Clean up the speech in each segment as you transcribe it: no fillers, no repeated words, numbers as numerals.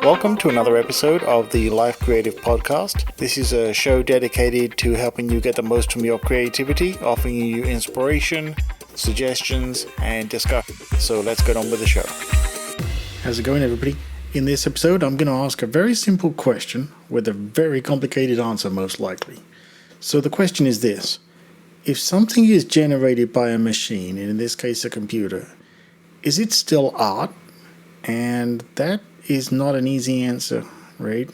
Welcome to another episode of the Life Creative Podcast. This is a show dedicated to helping you get the most from your creativity, offering you inspiration, suggestions, and discussion. So let's get on with the show. How's it going, everybody? In this episode, I'm going to ask a very simple question with a very complicated answer, most likely. So the question is this. If something is generated by a machine, and in this case a computer, is it still art? And that is not an easy answer, right?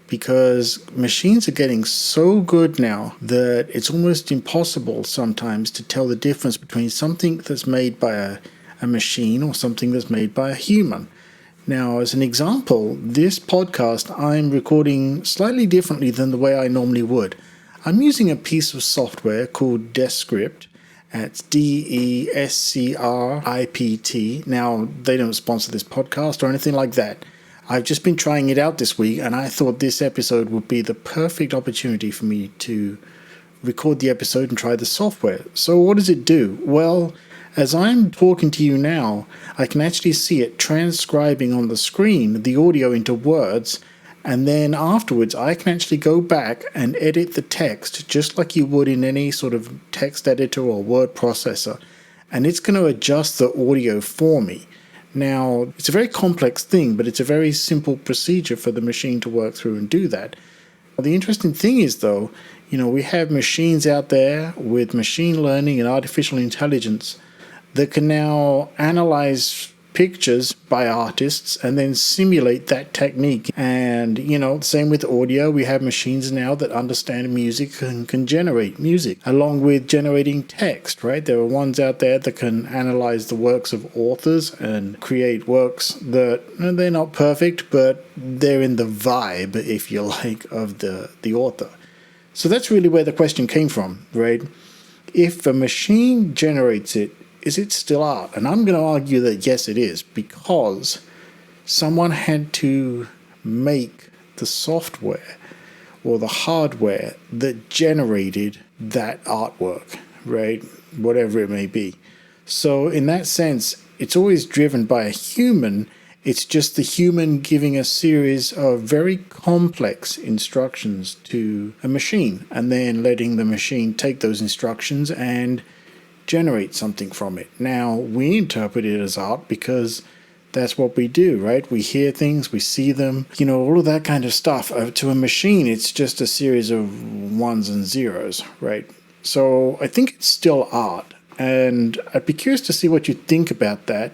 Because machines are getting so good now that it's almost impossible sometimes to tell the difference between something that's made by a machine or something that's made by a human. Now, as an example, this podcast I'm recording slightly differently than the way I normally would. I'm using a piece of software called Descript. It's Descript. Now, they don't sponsor this podcast or anything like that. I've just been trying it out this week, and I thought this episode would be the perfect opportunity for me to record the episode and try the software. So what does it do? Well, as I'm talking to you now, I can actually see it transcribing on the screen the audio into words, and then afterwards I can actually go back and edit the text just like you would in any sort of text editor or word processor, and it's going to adjust the audio for me. Now, it's a very complex thing, but it's a very simple procedure for the machine to work through and do that. The interesting thing is, though, we have machines out there with machine learning and artificial intelligence that can now analyze pictures by artists and then simulate that technique. And, same with audio. We have machines now that understand music and can generate music along with generating text, right? There are ones out there that can analyze the works of authors and create works that they're not perfect, but they're in the vibe, if you like, of the author. So that's really where the question came from, right? If a machine generates it, is it still art? And I'm going to argue that yes, it is, because someone had to make the software or the hardware that generated that artwork, right? Whatever it may be. So in that sense, it's always driven by a human. It's just the human giving a series of very complex instructions to a machine and then letting the machine take those instructions and generate something from it. Now, we interpret it as art because that's what we do, right? We hear things, we see them, all of that kind of stuff. To a machine, it's just a series of ones and zeros, right? So I think it's still art, and I'd be curious to see what you think about that.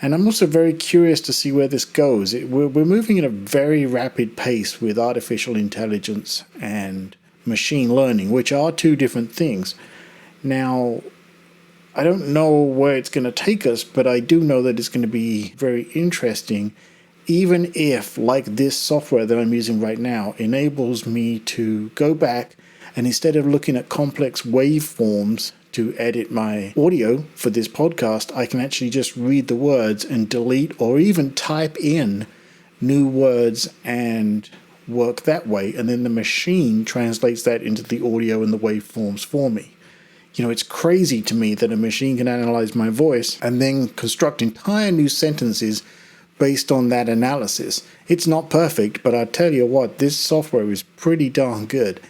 And I'm also very curious to see where this goes. We're moving at a very rapid pace with artificial intelligence and machine learning, which are two different things. Now, I don't know where it's going to take us, but I do know that it's going to be very interesting, even if, like this software that I'm using right now, enables me to go back and instead of looking at complex waveforms to edit my audio for this podcast, I can actually just read the words and delete or even type in new words and work that way. And then the machine translates that into the audio and the waveforms for me. It's crazy to me that a machine can analyze my voice and then construct entire new sentences based on that analysis. It's not perfect, but I tell you what, this software is pretty darn good.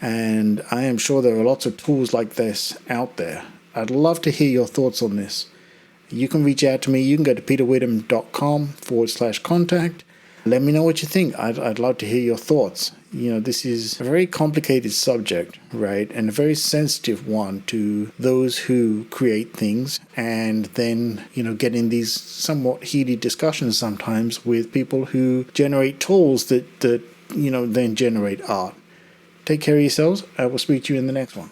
And I am sure there are lots of tools like this out there. I'd love to hear your thoughts on this. You can reach out to me. You can go to peterwitham.com/contact. Let me know what you think. I'd love to hear your thoughts. This is a very complicated subject, right? And a very sensitive one to those who create things and then, get in these somewhat heated discussions sometimes with people who generate tools that then generate art. Take care of yourselves. I will speak to you in the next one.